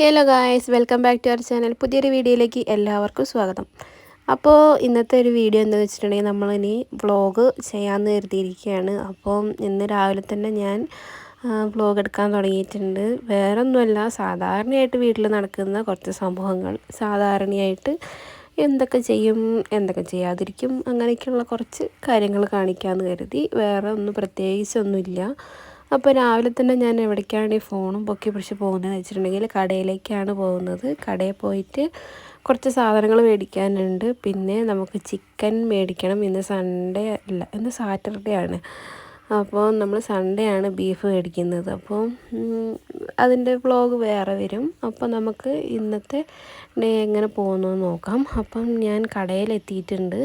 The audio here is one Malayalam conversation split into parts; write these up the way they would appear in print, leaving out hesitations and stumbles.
Hello guys, welcome back to our channel. പുതിയൊരു വീഡിയോയിലേക്ക് എല്ലാവർക്കും സ്വാഗതം. അപ്പോൾ ഇന്നത്തെ ഒരു വീഡിയോ എന്താണെന്ന് വെച്ചിട്ടുണ്ടെങ്കിൽ നമ്മളിനി വ്ളോഗ് ചെയ്യാമെന്ന് കരുതിയിരിക്കുകയാണ്. അപ്പോൾ ഇന്ന് രാവിലെ തന്നെ ഞാൻ വ്ളോഗ് എടുക്കാൻ തുടങ്ങിയിട്ടുണ്ട്. വേറൊന്നുമല്ല, സാധാരണയായിട്ട് വീട്ടിൽ നടക്കുന്ന കുറച്ച് സംഭവങ്ങൾ, സാധാരണയായിട്ട് എന്തൊക്കെ ചെയ്യും എന്തൊക്കെ ചെയ്യാതിരിക്കും അങ്ങനെയൊക്കെയുള്ള കുറച്ച് കാര്യങ്ങൾ കാണിക്കാമെന്ന് കരുതി. വേറെ ഒന്നും പ്രത്യേകിച്ചൊന്നുമില്ല. അപ്പോൾ രാവിലെ തന്നെ ഞാൻ എവിടേക്കാണ് ഈ ഫോണും പൊക്കി പിടിച്ച് പോകുന്നതെന്ന് വെച്ചിട്ടുണ്ടെങ്കിൽ കടയിലേക്കാണ് പോകുന്നത്. കടയിൽ പോയിട്ട് കുറച്ച് സാധനങ്ങൾ മേടിക്കാനുണ്ട്. പിന്നെ നമുക്ക് ചിക്കൻ മേടിക്കണം. ഇന്ന് സൺഡേ അല്ല, ഇന്ന് സാറ്റർഡേ ആണ്. അപ്പോൾ നമ്മൾ സൺഡേ ആണ് ബീഫ് മേടിക്കുന്നത്. അപ്പോൾ അതിൻ്റെ വ്ളോഗ് വേറെ വരും. അപ്പോൾ നമുക്ക് ഇന്നത്തെ ഡേ എങ്ങനെ പോകുന്നു നോക്കാം. അപ്പം ഞാൻ കടയിലെത്തിയിട്ടുണ്ട്.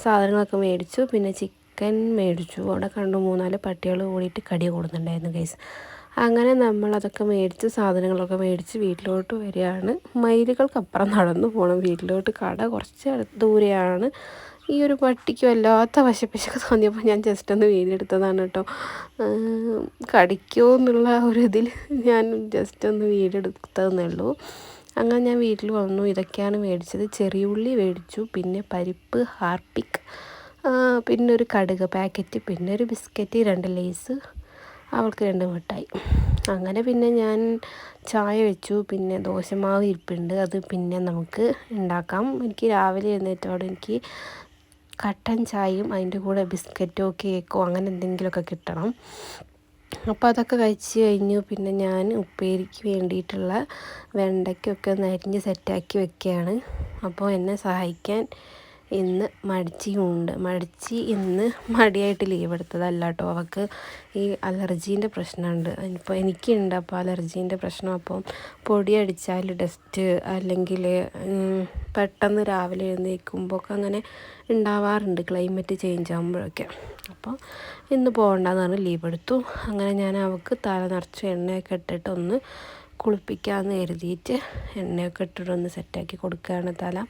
സാധനങ്ങളൊക്കെ മേടിച്ചു. പിന്നെ ചിക്കൻ മേടിച്ചു. അവിടെ കണ്ടു 3-4 പട്ടികൾ കൂടിയിട്ട് കടി കൂടുന്നുണ്ടായിരുന്നു ഗൈസ്. അങ്ങനെ നമ്മളതൊക്കെ മേടിച്ച് സാധനങ്ങളൊക്കെ മേടിച്ച് വീട്ടിലോട്ട് വരികയാണ്. മൈലുകൾക്കപ്പുറം നടന്നു പോകണം വീട്ടിലോട്ട്. കട കുറച്ച് ദൂരെയാണ്. ഈ ഒരു പട്ടിക്ക് വല്ലാത്ത വശപ്പിശൊക്കെ തോന്നിയപ്പോൾ ഞാൻ ജസ്റ്റ് ഒന്ന് വീഡിയോയെടുത്തതാണ് കേട്ടോ. കടിക്കുമോ എന്നുള്ള ഒരു ഇതിൽ ഞാൻ ജസ്റ്റ് ഒന്ന് വീഡിയോയെടുത്തതെന്നേ ഉള്ളൂ. അങ്ങനെ ഞാൻ വീട്ടിൽ വന്നു. ഇതൊക്കെയാണ് മേടിച്ചത്. ചെറിയ ഉള്ളി മേടിച്ചു, പിന്നെ പരിപ്പ്, ഹാർപ്പിക്, പിന്നെ ഒരു കടുക് പാക്കറ്റ്, പിന്നെ ഒരു ബിസ്ക്കറ്റ്, 2 ലേസ്, അവൾക്ക് 2 മിഠായി. അങ്ങനെ പിന്നെ ഞാൻ ചായ വെച്ചു. പിന്നെ ദോശമാവ് ഇരിപ്പുണ്ട്, അത് പിന്നെ നമുക്ക് ഉണ്ടാക്കാം. എനിക്ക് രാവിലെ എഴുന്നേറ്റോടെ എനിക്ക് കട്ടൻ ചായയും അതിൻ്റെ കൂടെ ബിസ്ക്കറ്റോ കേക്കോ അങ്ങനെ എന്തെങ്കിലുമൊക്കെ കിട്ടണം. അപ്പോൾ അതൊക്കെ കഴിച്ച് കഴിഞ്ഞു. പിന്നെ ഞാൻ ഉപ്പേരിക്ക് വേണ്ടിയിട്ടുള്ള വെണ്ടയ്ക്കൊക്കെ ഒന്ന് അരിഞ്ഞ് സെറ്റാക്കി വെക്കുകയാണ്. അപ്പോൾ എന്നെ സഹായിക്കാൻ ഇന്ന് മടിച്ചിയുണ്ട്. ഇന്ന് മടിയായിട്ട് ലീവ് എടുത്തതല്ല കേട്ടോ. അവൾക്ക് ഈ അലർജീൻ്റെ പ്രശ്നമുണ്ട്. ഇപ്പോൾ എനിക്കുണ്ട്. അപ്പോൾ അലർജീൻ്റെ പ്രശ്നം. അപ്പം പൊടി അടിച്ചാൽ ഡസ്റ്റ് അല്ലെങ്കിൽ പെട്ടെന്ന് രാവിലെ എഴുന്നേൽക്കുമ്പോൾ ഒക്കെ അങ്ങനെ ഉണ്ടാവാറുണ്ട്, ക്ലൈമറ്റ് ചേഞ്ച് ആകുമ്പോഴൊക്കെ. അപ്പോൾ ഇന്ന് പോകണ്ടെന്ന് പറഞ്ഞ് ലീവ് എടുത്തു. അങ്ങനെ ഞാൻ അവൾക്ക് തല നിറച്ച് എണ്ണയൊക്കെ ഇട്ടിട്ട് ഒന്ന് കുളിപ്പിക്കാമെന്ന് കരുതിയിട്ട് എണ്ണയൊക്കെ ഇട്ടിട്ടൊന്ന് സെറ്റാക്കി കൊടുക്കുകയാണ് തല.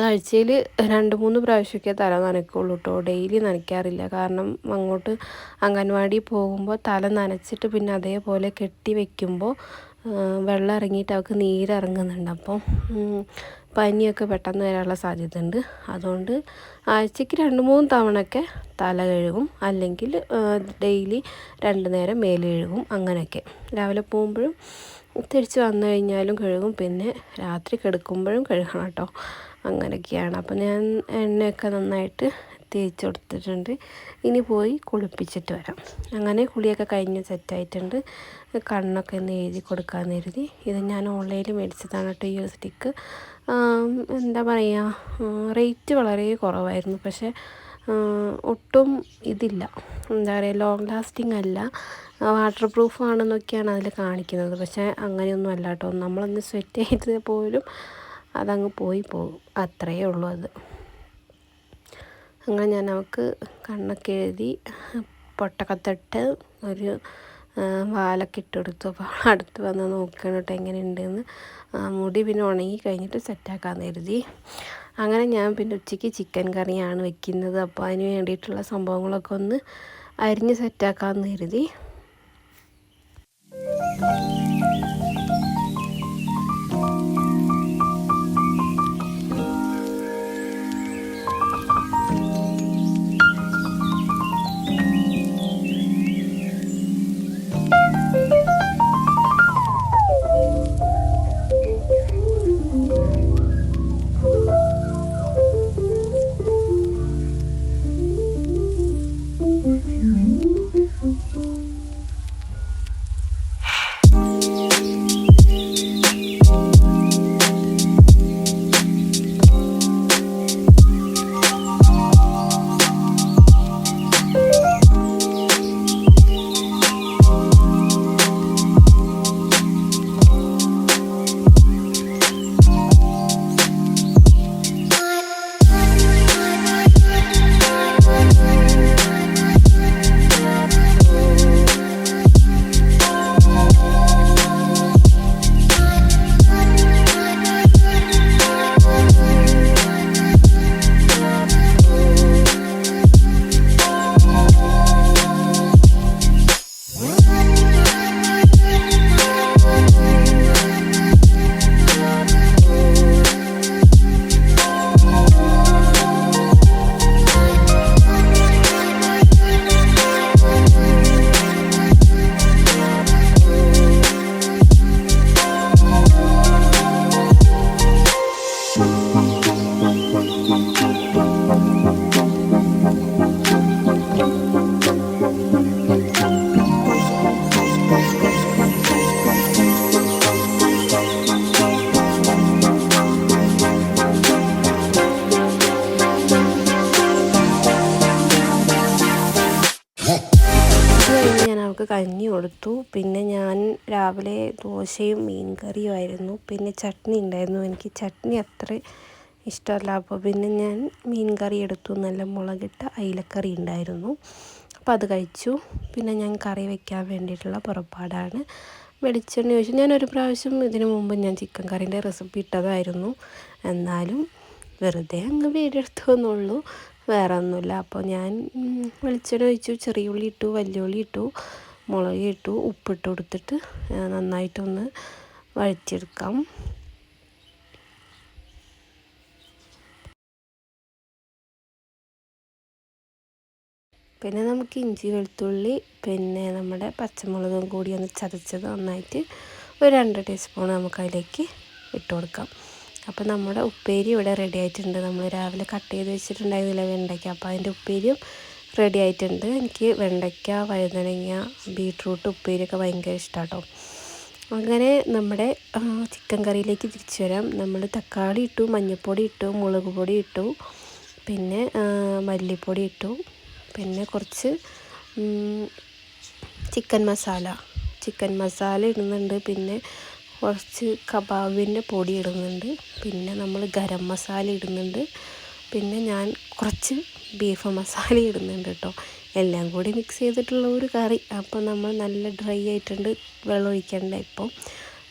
ആഴ്ചയിൽ 2-3 പ്രാവശ്യമൊക്കെ തല നനയ്ക്കുള്ളൂ കേട്ടോ. ഡെയിലി നനയ്ക്കാറില്ല. കാരണം അങ്ങോട്ട് അംഗൻവാടി പോകുമ്പോൾ തല നനച്ചിട്ട് പിന്നെ അതേപോലെ കെട്ടി വയ്ക്കുമ്പോൾ വെള്ളം ഇറങ്ങിയിട്ട് അവൾക്ക് നീരിറങ്ങുന്നുണ്ട്. അപ്പം പനിയൊക്കെ പെട്ടെന്ന് വരാനുള്ള സാധ്യത ഉണ്ട്. അതുകൊണ്ട് ആഴ്ചയ്ക്ക് 2-3 തവണയൊക്കെ തല കഴുകും. അല്ലെങ്കിൽ ഡെയിലി 2 നേരം മേല് കഴുകും. അങ്ങനെയൊക്കെ രാവിലെ പോകുമ്പോഴും തിരിച്ച് വന്നു കഴിഞ്ഞാലും കഴുകും. പിന്നെ രാത്രി കിടക്കുമ്പോഴും കഴുകണം കേട്ടോ. അങ്ങനെയൊക്കെയാണ്. അപ്പോൾ ഞാൻ എണ്ണയൊക്കെ നന്നായിട്ട് തേച്ച് കൊടുത്തിട്ടുണ്ട്. ഇനി പോയി കുളിപ്പിച്ചിട്ട് വരാം. അങ്ങനെ കുളിയൊക്കെ കഴിഞ്ഞ് സെറ്റായിട്ടുണ്ട്. കണ്ണൊക്കെ ഒന്ന് എഴുതി കൊടുക്കാമെന്ന് കരുതി. ഇത് ഞാൻ ഓൺലൈനിൽ മേടിച്ചതാണ് കേട്ടോ. ഈ ഒരു സ്റ്റിക്ക് എന്താ പറയുക, റേറ്റ് വളരെ കുറവായിരുന്നു. പക്ഷേ ഒട്ടും ഇതില്ല, എന്താ പറയുക, ലോങ് ലാസ്റ്റിംഗ് അല്ല, വാട്ടർ പ്രൂഫ് ആണെന്നൊക്കെയാണ് അതിൽ കാണിക്കുന്നത്. പക്ഷേ അങ്ങനെയൊന്നും അല്ല കേട്ടോ. നമ്മളൊന്ന് സ്വെറ്റ് ചെയ്ത് പോലും അതങ്ങ് പോകും. അത്രയേ ഉള്ളൂ അത്. അങ്ങനെ ഞാൻ അവൾക്ക് കണ്ണൊക്കെ എഴുതി പൊട്ടൊക്കെ തൊട്ട് ഒരു വാലൊക്കെ ഇട്ട് കൊടുത്തു. അപ്പോൾ അടുത്ത് വന്ന് നോക്കണം കേട്ടോ എങ്ങനെയുണ്ടെന്ന്. മുടി പിന്നെ ഉണങ്ങി കഴിഞ്ഞിട്ട് സെറ്റാക്കാമെന്ന് കരുതി. അങ്ങനെ ഞാൻ പിന്നെ ഉച്ചയ്ക്ക് ചിക്കൻ കറിയാണ് വെക്കുന്നത്. അപ്പോൾ അതിന് വേണ്ടിയിട്ടുള്ള സംഭവങ്ങളൊക്കെ ഒന്ന് അരിഞ്ഞ് സെറ്റാക്കാമെന്ന് കരുതി. കൊടുത്തു. പിന്നെ ഞാൻ രാവിലെ ദോശയും മീൻ കറിയുമായിരുന്നു. പിന്നെ ചട്നി ഉണ്ടായിരുന്നു. എനിക്ക് ചട്നി അത്ര ഇഷ്ടമല്ല. അപ്പോൾ പിന്നെ ഞാൻ മീൻ കറി എടുത്തു. നല്ല മുളകിട്ട അയിലക്കറി ഉണ്ടായിരുന്നു. അപ്പോൾ അത് കഴിച്ചു. പിന്നെ ഞാൻ കറി വയ്ക്കാൻ വേണ്ടിയിട്ടുള്ള പുറപ്പാടാണ്. വെളിച്ചെണ്ണ ഒഴിച്ചു. ഞാനൊരു പ്രാവശ്യം ഇതിനു മുമ്പ് ഞാൻ ചിക്കൻ കറീൻ്റെ റെസിപ്പി ഇട്ടതായിരുന്നു. എന്നാലും വെറുതെ അങ്ങ് വീഡിയോ എടുത്തു എന്നുള്ളൂ, വേറെ ഒന്നുമില്ല. അപ്പോൾ ഞാൻ വെളിച്ചെണ്ണ ഒഴിച്ചു, ചെറിയ ഉള്ളി ഇട്ടു, വലിയ ഉള്ളി ഇട്ടു, മുളക് ഇട്ടു, ഉപ്പിട്ട് കൊടുത്തിട്ട് നന്നായിട്ടൊന്ന് വഴറ്റിയെടുക്കാം. പിന്നെ നമുക്ക് ഇഞ്ചി വെളുത്തുള്ളി പിന്നെ നമ്മുടെ പച്ചമുളകും കൂടി ഒന്ന് ചതച്ചത് നന്നായിട്ട് ഒരു 2 ടീസ്പൂൺ നമുക്ക് അതിലേക്ക് ഇട്ട് കൊടുക്കാം. അപ്പോൾ നമ്മുടെ ഉപ്പേരി ഇവിടെ റെഡി ആയിട്ടുണ്ട്. നമ്മൾ രാവിലെ കട്ട് ചെയ്ത് വെച്ചിട്ടുണ്ടായിരുന്നില്ല വെണ്ടയ്ക്ക, അപ്പോൾ അതിൻ്റെ ഉപ്പേരിയും റെഡി ആയിട്ടുണ്ട്. എനിക്ക് വെണ്ടയ്ക്ക, വഴുതനങ്ങ, ബീട്രൂട്ട് ഉപ്പേരിയൊക്കെ ഭയങ്കര ഇഷ്ടമാണ് കേട്ടോ. അങ്ങനെ നമ്മുടെ ചിക്കൻ കറിയിലേക്ക് തിരിച്ചു വരാം. നമ്മൾ തക്കാളി ഇട്ടു, മഞ്ഞൾപ്പൊടി ഇട്ടു, മുളക് പൊടി ഇട്ടു, പിന്നെ മല്ലിപ്പൊടി ഇട്ടു, പിന്നെ കുറച്ച് ചിക്കൻ മസാല ഇടുന്നുണ്ട്, പിന്നെ കുറച്ച് കബാബിൻ്റെ പൊടി ഇടുന്നുണ്ട്, പിന്നെ നമ്മൾ ഗരം മസാല ഇടുന്നുണ്ട്, പിന്നെ ഞാൻ കുറച്ച് ബീഫ് മസാല ഇടുന്നുണ്ട് കേട്ടോ. എല്ലാം കൂടി മിക്സ് ചെയ്തിട്ടുള്ള ഒരു കറി. അപ്പോൾ നമ്മൾ നല്ല ഡ്രൈ ആയിട്ടുണ്ട്, വെള്ളം ഒഴിക്കേണ്ട. ഇപ്പോൾ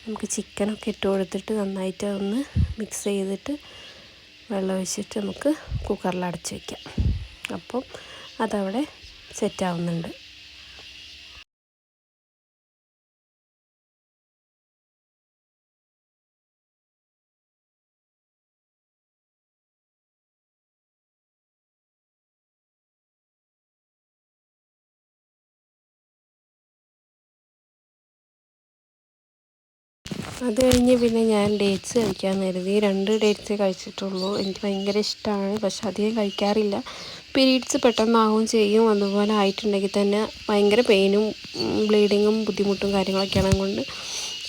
നമുക്ക് ചിക്കനൊക്കെ ഇട്ട് കൊടുത്തിട്ട് നന്നായിട്ട് ഒന്ന് മിക്സ് ചെയ്തിട്ട് വെള്ളം ഒഴിച്ചിട്ട് നമുക്ക് കുക്കറിൽ അടച്ച് വയ്ക്കാം. അപ്പം അതവിടെ സെറ്റാവുന്നുണ്ട്. അത് കഴിഞ്ഞ് പിന്നെ ഞാൻ ഡേറ്റ്സ് കഴിക്കാൻ കരുതി. 2 ഡേറ്റ്സ് കഴിച്ചിട്ടുള്ളൂ. എനിക്ക് ഭയങ്കര ഇഷ്ടമാണ്, പക്ഷെ അധികം കഴിക്കാറില്ല. പീരീഡ്സ് പെട്ടെന്നാവും ചെയ്യും. അതുപോലെ ആയിട്ടുണ്ടെങ്കിൽ തന്നെ ഭയങ്കര പെയിനും ബ്ലീഡിങ്ങും ബുദ്ധിമുട്ടും കാര്യങ്ങളൊക്കെയാണ്. കൊണ്ട്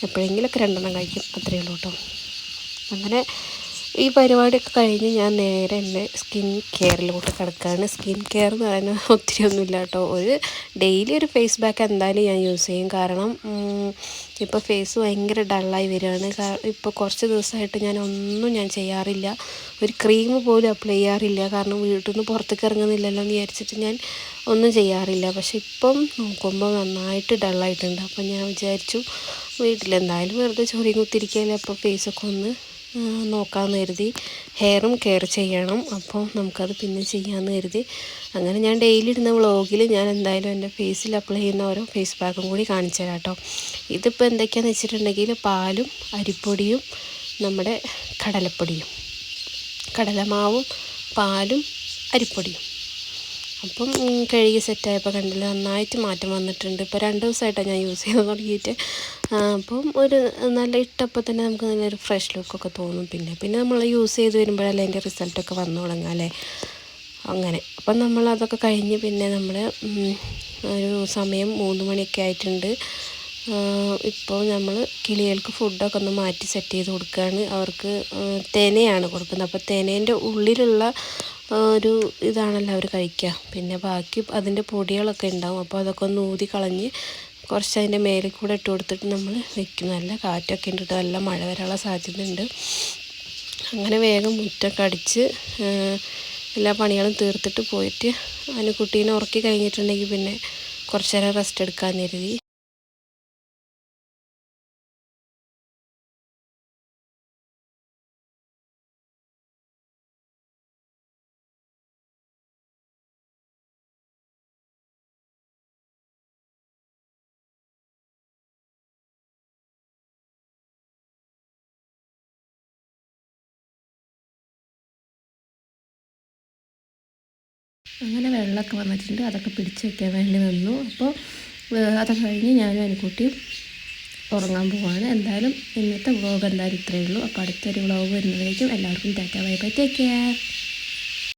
എപ്പോഴെങ്കിലുമൊക്കെ 2 കഴിക്കും, അത്രയേ ഉള്ളൂ കേട്ടോ. അങ്ങനെ ഈ പരിപാടിയൊക്കെ കഴിഞ്ഞ് ഞാൻ നേരെ എൻ്റെ സ്കിൻ കെയറിലോട്ട് കിടക്കുകയാണ്. സ്കിൻ കെയർ എന്ന് പറയുന്നത് ഒത്തിരി ഒന്നുമില്ല കേട്ടോ. ഡെയിലി ഒരു ഫേസ് പാക്ക് എന്തായാലും ഞാൻ യൂസ് ചെയ്യും. കാരണം ഇപ്പോൾ ഫേസ് ഭയങ്കര ഡള്ളായി വരികയാണ്. ഇപ്പോൾ കുറച്ച് ദിവസമായിട്ട് ഞാൻ ചെയ്യാറില്ല. ഒരു ക്രീം പോലും അപ്ലൈ ചെയ്യാറില്ല. കാരണം വീട്ടിൽ നിന്ന് പുറത്തേക്ക് ഇറങ്ങുന്നില്ലല്ലോ എന്ന് വിചാരിച്ചിട്ട് ഞാൻ ഒന്നും ചെയ്യാറില്ല. പക്ഷെ ഇപ്പം നോക്കുമ്പോൾ നന്നായിട്ട് ഡള്ളായിട്ടുണ്ട്. അപ്പം ഞാൻ വിചാരിച്ചു വീട്ടിലെന്തായാലും വെറുതെ ചൊറി കുത്തിരിക്കുകയല്ലേ, അപ്പോൾ ഫേസൊക്കെ ഒന്ന് നോക്കാമെന്ന് കരുതി. ഹെയറും കെയർ ചെയ്യണം, അപ്പോൾ നമുക്കത് പിന്നെ ചെയ്യാമെന്ന് കരുതി. അങ്ങനെ ഞാൻ ഡെയിലി ഇടുന്ന വ്ളോഗിൽ ഞാൻ എന്തായാലും എൻ്റെ ഫേസിൽ അപ്ലൈ ചെയ്യുന്ന ഓരോ ഫേസ് പാക്കും കൂടി കാണിച്ചു തരാം കേട്ടോ. ഇതിപ്പോൾ എന്തൊക്കെയാണെന്ന് വെച്ചിട്ടുണ്ടെങ്കിൽ പാലും അരിപ്പൊടിയും നമ്മുടെ കടലമാവും പാലും അരിപ്പൊടിയും. അപ്പം കഴുകി സെറ്റായപ്പോൾ കണ്ടില്ല, നന്നായിട്ട് മാറ്റം വന്നിട്ടുണ്ട്. ഇപ്പോൾ 2 ദിവസമായിട്ടാണ് ഞാൻ യൂസ് ചെയ്ത് തുടങ്ങിയിട്ട്. അപ്പം ഒരു നല്ല ഇട്ടപ്പോൾ തന്നെ നമുക്ക് നല്ലൊരു ഫ്രഷ് ലുക്കൊക്കെ തോന്നും. പിന്നെ നമ്മൾ യൂസ് ചെയ്ത് വരുമ്പോഴല്ലേ അതിൻ്റെ റിസൾട്ടൊക്കെ വന്നു തുടങ്ങുക അല്ലേ. അങ്ങനെ അപ്പം നമ്മളതൊക്കെ കഴിഞ്ഞ് പിന്നെ നമ്മൾ ഒരു സമയം 3 മണിയൊക്കെ ആയിട്ടുണ്ട്. ഇപ്പോൾ നമ്മൾ കിളികൾക്ക് ഫുഡൊക്കെ ഒന്ന് മാറ്റി സെറ്റ് ചെയ്ത് കൊടുക്കുകയാണ്. അവർക്ക് തേനയാണ് കൊടുക്കുന്നത്. അപ്പോൾ തേനേൻ്റെ ഉള്ളിലുള്ള ഒരു ഇതാണല്ലോ അവർ കഴിക്കുക. പിന്നെ ബാക്കി അതിൻ്റെ പൊടികളൊക്കെ ഉണ്ടാവും. അപ്പോൾ അതൊക്കെ ഒന്ന് ഊതി കളഞ്ഞ് കുറച്ച് അതിൻ്റെ മേലെ കൂടെ ഇട്ട് കൊടുത്തിട്ട് നമ്മൾ വെക്കും. നല്ല കാറ്റൊക്കെ ഉണ്ട്, നല്ല മഴ വരാനുള്ള സാധ്യതയുണ്ട്. അങ്ങനെ വേഗം മുറ്റൊക്കെ അടിച്ച് എല്ലാ പണികളും തീർത്തിട്ട് പോയിട്ട് അതിന് കുട്ടീനെ ഉറക്കി കഴിഞ്ഞിട്ടുണ്ടെങ്കിൽ പിന്നെ കുറച്ച് നേരം റെസ്റ്റ് എടുക്കാമെന്ന് കരുതി. അങ്ങനെ വെള്ളമൊക്കെ വന്നിട്ടുണ്ട്, അതൊക്കെ പിടിച്ച് വയ്ക്കാൻ വേണ്ടി നിന്നു. അപ്പോൾ അതൊക്കെ കഴിഞ്ഞ് ഞാനും അനുക്കുട്ടിയും ഉറങ്ങാൻ പോവാണ്. എന്തായാലും ഇന്നത്തെ വ്ളോഗ് എന്തായാലും ഇത്രയേ ഉള്ളൂ. അപ്പോൾ അടുത്തൊരു വ്ളോഗ് വരുന്നതായിരിക്കും. എല്ലാവർക്കും Tata bye bye, take care.